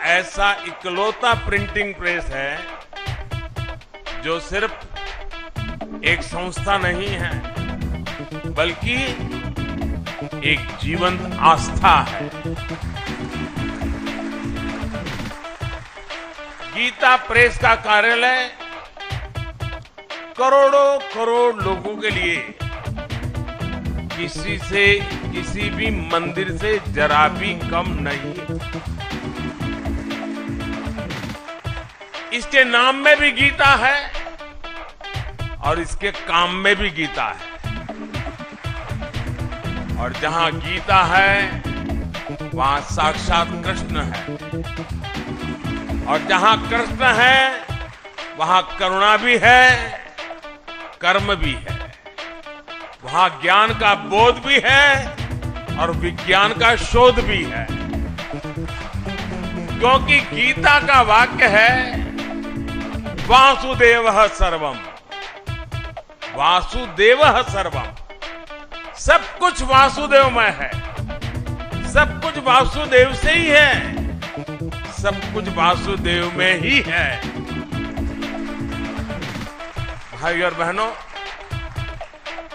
ऐसा इकलौता printing press है जो सिर्फ एक संस्था नहीं है बल्कि एक जीवंत आस्था है। गीता प्रेस का कार्यालय करोड़ों करोड़ लोगों के लिए किसी भी मंदिर से जरा भी कम नहीं है। इसके नाम में भी गीता है और इसके काम में भी गीता है। और जहां गीता है वहां साक्षात कृष्ण है और जहां कृष्ण है वहां करुणा भी है, कर्म भी है, वहां ज्ञान का बोध भी है और विज्ञान का शोध भी है। क्योंकि गीता का वाक्य है वासुदेवः सर्वम, वासुदेवः सर्वम। सब कुछ वासुदेवमय है, सब कुछ वासुदेव से ही है, सब कुछ वासुदेव में ही है। भाई और बहनों,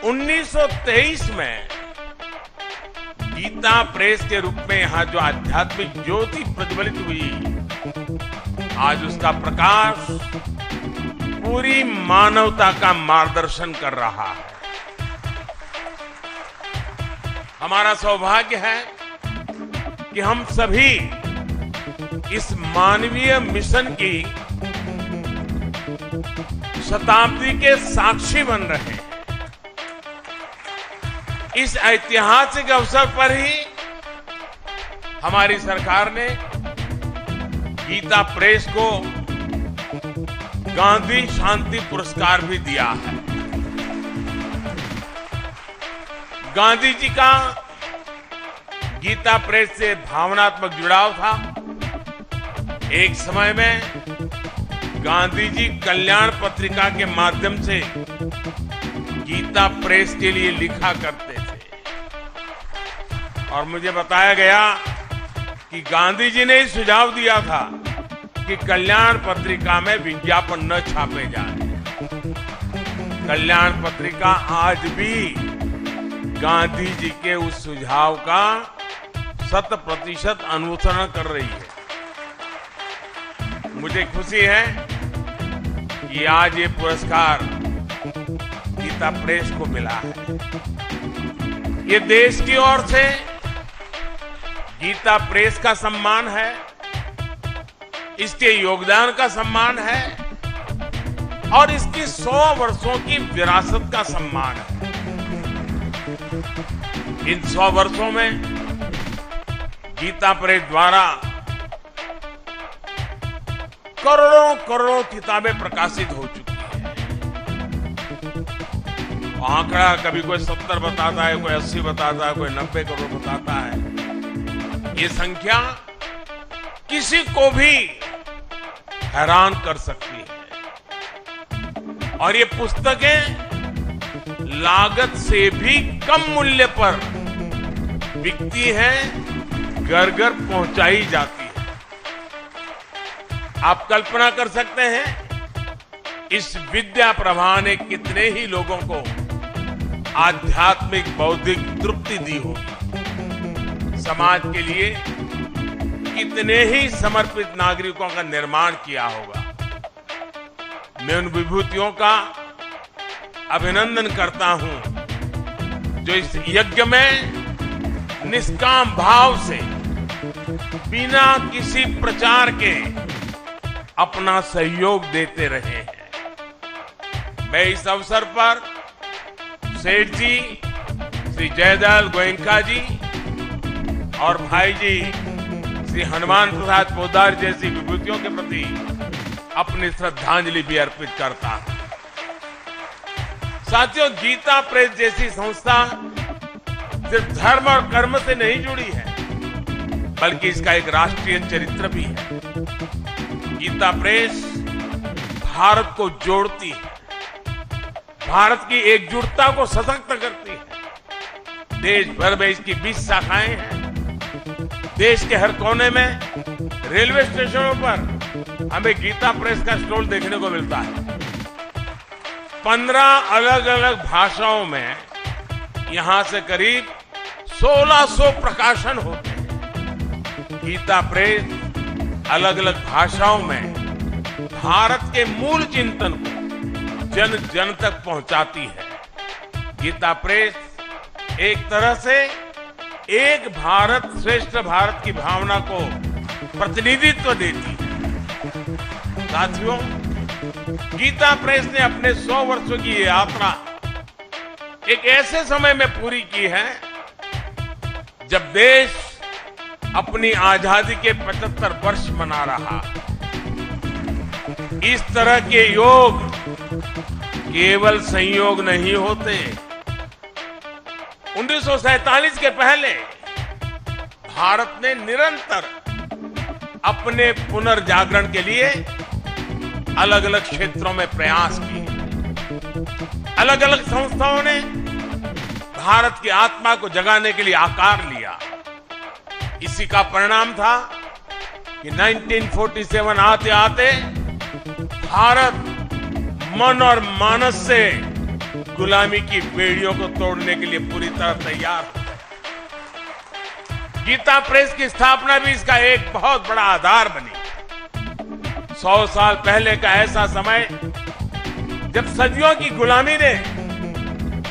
1923 में गीता प्रेस के रूप में यहां जो आध्यात्मिक ज्योति प्रज्वलित हुई, आज उसका प्रकाश पूरी मानवता का मार्गदर्शन कर रहा है। हमारा सौभाग्य है कि हम सभी इस मानवीय मिशन की शताब्दी के साक्षी बन रहे हैं। इस ऐतिहासिक अवसर पर ही हमारी सरकार ने गीता प्रेस को गांधी शांति पुरस्कार भी दिया है। गांधी जी का गीता प्रेस से भावनात्मक जुड़ाव था। एक समय में गांधी जी कल्याण पत्रिका के माध्यम से गीता प्रेस के लिए लिखा करते थे और मुझे बताया गया कि गांधी जी ने सुझाव दिया था कि कल्याण पत्रिका में विज्ञापन न छापे जाए। कल्याण पत्रिका आज भी गांधी जी के उस सुझाव का 100% अनुसरण कर रही है। मुझे खुशी है कि आज ये पुरस्कार गीता प्रेस को मिला है। ये देश की ओर से गीता प्रेस का सम्मान है, इसके योगदान का सम्मान है और इसकी 100 वर्षों की विरासत का सम्मान है। इन 100 वर्षों में गीता प्रेस द्वारा करोड़ों करोड़ों किताबें प्रकाशित हो चुकी हैं। आंकड़ा कभी कोई 70 बताता है, कोई 80 बताता है, कोई 90 करोड़ बताता है। ये संख्या किसी को भी हैरान कर सकती है। और ये पुस्तकें लागत से भी कम मूल्य पर बिकती हैं, घर घर पहुंचाई जाती है। आप कल्पना कर सकते हैं इस विद्या प्रवाह ने कितने ही लोगों को आध्यात्मिक बौद्धिक तृप्ति दी होगी, समाज के लिए कितने ही समर्पित नागरिकों का निर्माण किया होगा। मैं उन विभूतियों का अभिनंदन करता हूं जो इस यज्ञ में निष्काम भाव से बिना किसी प्रचार के अपना सहयोग देते रहे हैं। मैं इस अवसर पर सेठ जी, श्री जयदयाल गोयनका जी और भाई जी श्री हनुमान प्रसाद पोद्दार जैसी विभूतियों के प्रति अपनी श्रद्धांजलि भी अर्पित करता हूं। साथियों, गीता प्रेस जैसी संस्था सिर्फ धर्म और कर्म से नहीं जुड़ी है, बल्कि इसका एक राष्ट्रीय चरित्र भी है। गीता प्रेस भारत को जोड़ती है, भारत की एकजुटता को सशक्त करती है। देश भर में इसकी 20 शाखाएं हैं। देश के हर कोने में रेलवे स्टेशनों पर हमें गीता प्रेस का स्टॉल देखने को मिलता है। 15 अलग अलग भाषाओं में यहां से करीब 1600 प्रकाशन होते हैं। गीता प्रेस अलग अलग भाषाओं में भारत के मूल चिंतन को जन जन तक पहुंचाती है। गीता प्रेस एक तरह से एक भारत श्रेष्ठ भारत की भावना को प्रतिनिधित्व देती है। साथियों, गीता प्रेस ने अपने 100 वर्षों की ये यात्रा एक ऐसे समय में पूरी की है जब देश अपनी आजादी के 75 वर्ष मना रहा। इस तरह के योग केवल संयोग नहीं होते। 1947 के पहले भारत ने निरंतर अपने पुनर्जागरण के लिए अलग अलग क्षेत्रों में प्रयास किए। अलग अलग संस्थाओं ने भारत की आत्मा को जगाने के लिए आकार लिया। इसी का परिणाम था कि 1947 आते आते भारत मन और मानस से गुलामी की बेड़ियों को तोड़ने के लिए पूरी तरह तैयार हो गए। गीता प्रेस की स्थापना भी इसका एक बहुत बड़ा आधार बनी। 100 साल पहले का ऐसा समय जब सदियों की गुलामी ने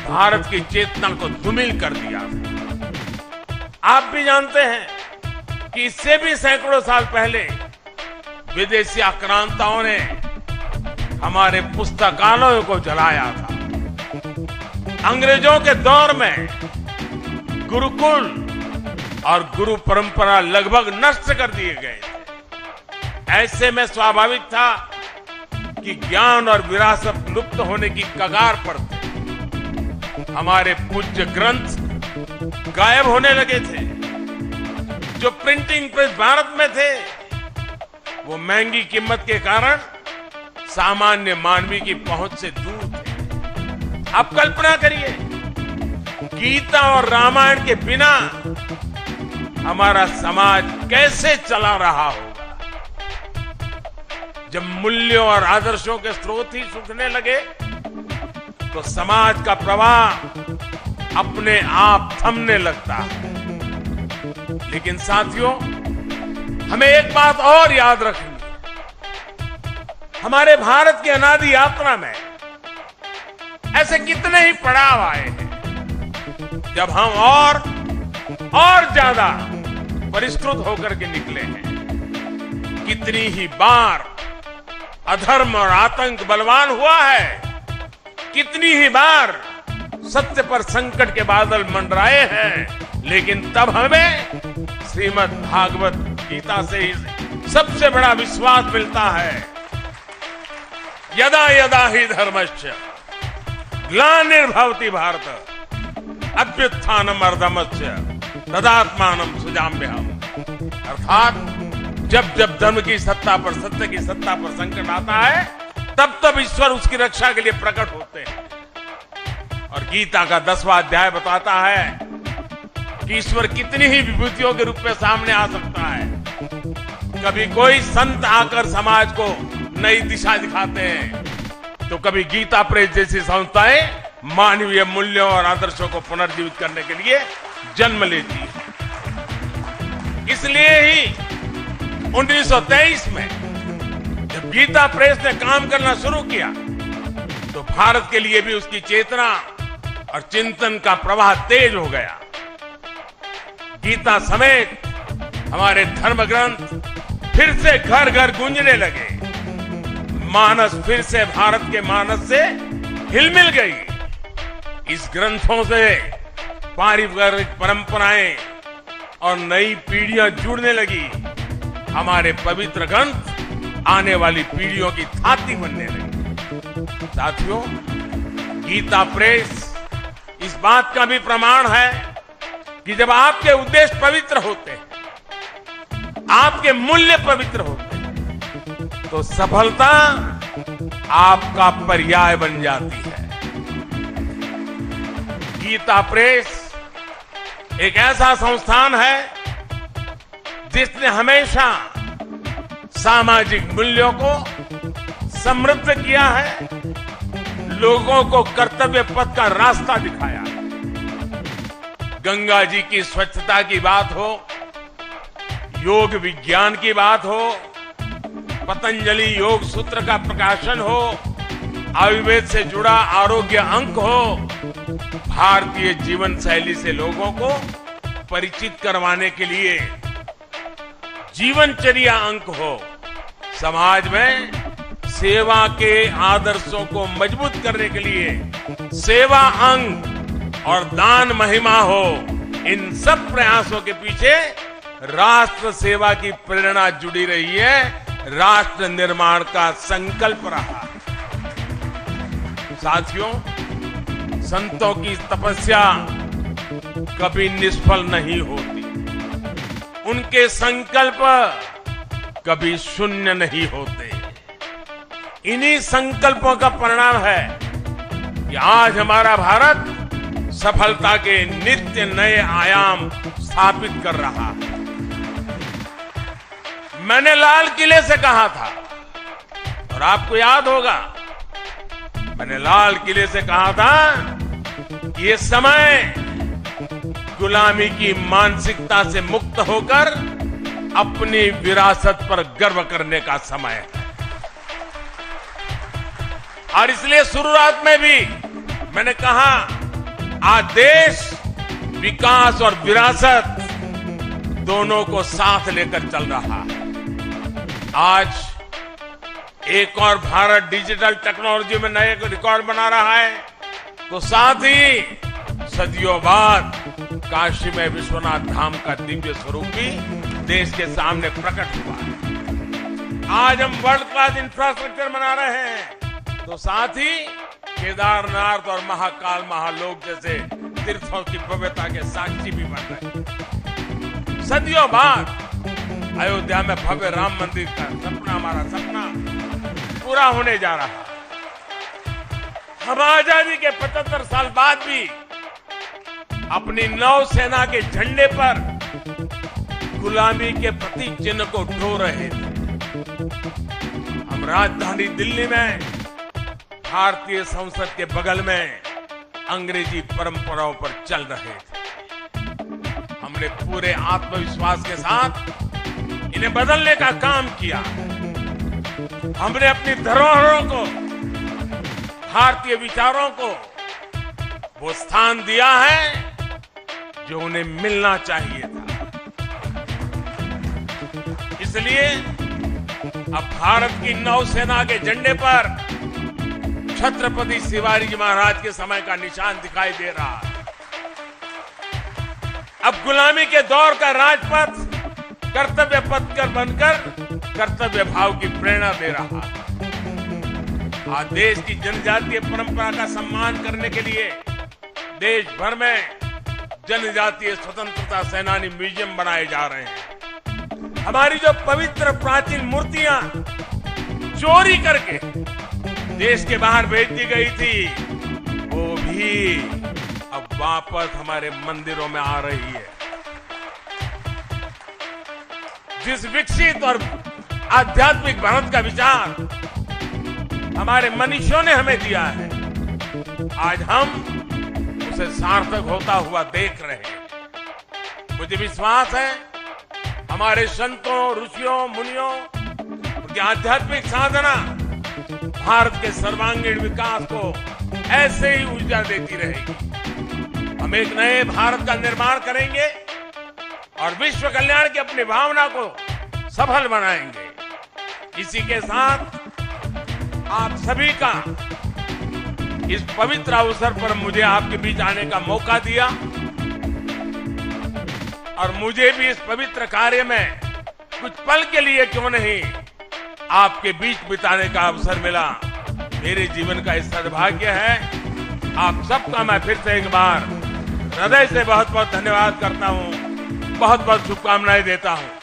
भारत की चेतना को धूमिल कर दिया। आप भी जानते हैं कि इससे भी सैकड़ों साल पहले विदेशी आक्रांताओं ने हमारे पुस्तकालयों को जलाया था। अंग्रेजों के दौर में गुरुकुल और गुरु परंपरा लगभग नष्ट कर दिए गए थे। ऐसे में स्वाभाविक था कि ज्ञान और विरासत लुप्त होने की कगार पर थे। हमारे पूज्य ग्रंथ गायब होने लगे थे। जो प्रिंटिंग प्रेस भारत में थे वो महंगी कीमत के कारण सामान्य मानवी की पहुंच से दूर थे। आप कल्पना करिए, गीता और रामायण के बिना हमारा समाज कैसे चला रहा होगा। जब मूल्यों और आदर्शों के स्रोत ही सूखने लगे तो समाज का प्रवाह अपने आप थमने लगता है। लेकिन साथियों, हमें एक बात और याद रखनी, हमारे भारत की अनादि यात्रा में ऐसे कितने ही पड़ाव आए हैं जब हम और ज्यादा परिष्कृत होकर के निकले हैं। कितनी ही बार अधर्म और आतंक बलवान हुआ है, कितनी ही बार सत्य पर संकट के बादल मंडराए हैं, लेकिन तब हमें श्रीमद् भागवत गीता से ही सबसे बड़ा विश्वास मिलता है। यदा यदा ही धर्मस्य ग्लानिर्भवति भारत अभ्युत्थानम अधर्मस्य तदात्मानं सृजाम्यहम्। अर्थात जब जब धर्म की सत्ता पर, सत्य की सत्ता पर संकट आता है, तब तब ईश्वर उसकी रक्षा के लिए प्रकट होते हैं। और गीता का 10वां अध्याय बताता है कि ईश्वर कितनी ही विभूतियों के रूप में सामने आ सकता है। कभी कोई संत आकर समाज को नई दिशा दिखाते हैं, तो कभी गीता प्रेस जैसी संस्थाएं मानवीय मूल्यों और आदर्शों को पुनर्जीवित करने के लिए जन्म लेती है। इसलिए ही 1923 में जब गीता प्रेस ने काम करना शुरू किया तो भारत के लिए भी उसकी चेतना और चिंतन का प्रवाह तेज हो गया। गीता समेत हमारे धर्म ग्रंथ फिर से घर घर गूंजने लगे। मानस फिर से भारत के मानस से हिलमिल गई। इस ग्रंथों से पारिवारिक परंपराएं और नई पीढ़ियां जुड़ने लगी। हमारे पवित्र ग्रंथ आने वाली पीढ़ियों की छाती बनने लगी। साथियों, गीता प्रेस इस बात का भी प्रमाण है कि जब आपके उद्देश्य पवित्र होते हैं, आपके मूल्य पवित्र होते हैं, तो सफलता आपका पर्याय बन जाती है। गीता प्रेस एक ऐसा संस्थान है जिसने हमेशा सामाजिक मूल्यों को समृद्ध किया है, लोगों को कर्तव्य पथ का रास्ता दिखाया। गंगा जी की स्वच्छता की बात हो, योग विज्ञान की बात हो, पतंजलि योग सूत्र का प्रकाशन हो, आयुर्वेद से जुड़ा आरोग्य अंक हो, भारतीय जीवन शैली से लोगों को परिचित करवाने के लिए जीवनचर्या अंक हो, समाज में सेवा के आदर्शों को मजबूत करने के लिए सेवा अंग और दान महिमा हो, इन सब प्रयासों के पीछे राष्ट्र सेवा की प्रेरणा जुड़ी रही है, राष्ट्र निर्माण का संकल्प रहा। साथियों, संतों की तपस्या कभी निष्फल नहीं होती, उनके संकल्प कभी शून्य नहीं होते। इन्हीं संकल्पों का परिणाम है कि आज हमारा भारत सफलता के नित्य नए आयाम स्थापित कर रहा है। मैंने लाल किले से कहा था, और आपको याद होगा, मैंने लाल किले से कहा था ये समय गुलामी की मानसिकता से मुक्त होकर अपनी विरासत पर गर्व करने का समय है। और इसलिए शुरुआत में भी मैंने कहा, आज देश विकास और विरासत दोनों को साथ लेकर चल रहा है। आज एक और भारत डिजिटल टेक्नोलॉजी में नए रिकॉर्ड बना रहा है, तो साथ ही सदियों बाद काशी में विश्वनाथ धाम का दिव्य स्वरूप भी देश के सामने प्रकट हुआ है। आज हम वर्ल्ड क्लास इंफ्रास्ट्रक्चर बना रहे हैं, तो साथ ही केदारनाथ और महाकाल महालोक जैसे तीर्थों की भव्यता के साक्षी भी बन रहे हैं। सदियों बाद अयोध्या में भव्य राम मंदिर का सपना, हमारा सपना पूरा होने जा रहा है। हम आजादी के 75 साल बाद भी अपनी नौसेना के झंडे पर गुलामी के प्रतीक चिन्ह को ढो रहे थे। हम राजधानी दिल्ली में भारतीय संसद के बगल में अंग्रेजी परंपराओं पर चल रहे थे। हमने पूरे आत्मविश्वास के साथ इन्हें बदलने का काम किया। हमने अपनी धरोहरों को, भारतीय विचारों को वो स्थान दिया है जो उन्हें मिलना चाहिए था। इसलिए अब भारत की नौसेना के झंडे पर छत्रपति शिवाजी महाराज के समय का निशान दिखाई दे रहा है। अब गुलामी के दौर का राजपथ कर्तव्य पथ कर बनकर कर्तव्य भाव की प्रेरणा दे रहा है। आज देश की जनजातीय परंपरा का सम्मान करने के लिए देश भर में जनजातीय स्वतंत्रता सेनानी म्यूजियम बनाए जा रहे हैं। हमारी जो पवित्र प्राचीन मूर्तियां चोरी करके देश के बाहर भेज दी गई थी, वो भी अब वापस हमारे मंदिरों में आ रही है। जिस विकसित और आध्यात्मिक भारत का विचार हमारे मनीषियों ने हमें दिया है, आज हम उसे सार्थक होता हुआ देख रहे हैं। मुझे विश्वास है हमारे संतों, ऋषियों, मुनियों, उनकी आध्यात्मिक साधना भारत के सर्वांगीण विकास को ऐसे ही ऊर्जा देती रहेगी। हम एक नए भारत का निर्माण करेंगे और विश्व कल्याण की अपनी भावना को सफल बनाएंगे। इसी के साथ आप सभी का इस पवित्र अवसर पर मुझे आपके बीच आने का मौका दिया और मुझे भी इस पवित्र कार्य में कुछ पल के लिए क्यों नहीं आपके बीच बिताने का अवसर मिला। मेरे जीवन का इस सद्भाग्य है। आप सबका मैं फिर से एक बार हृदय से बहुत बहुत धन्यवाद करता हूं, बहुत बहुत शुभकामनाएं देता हूं।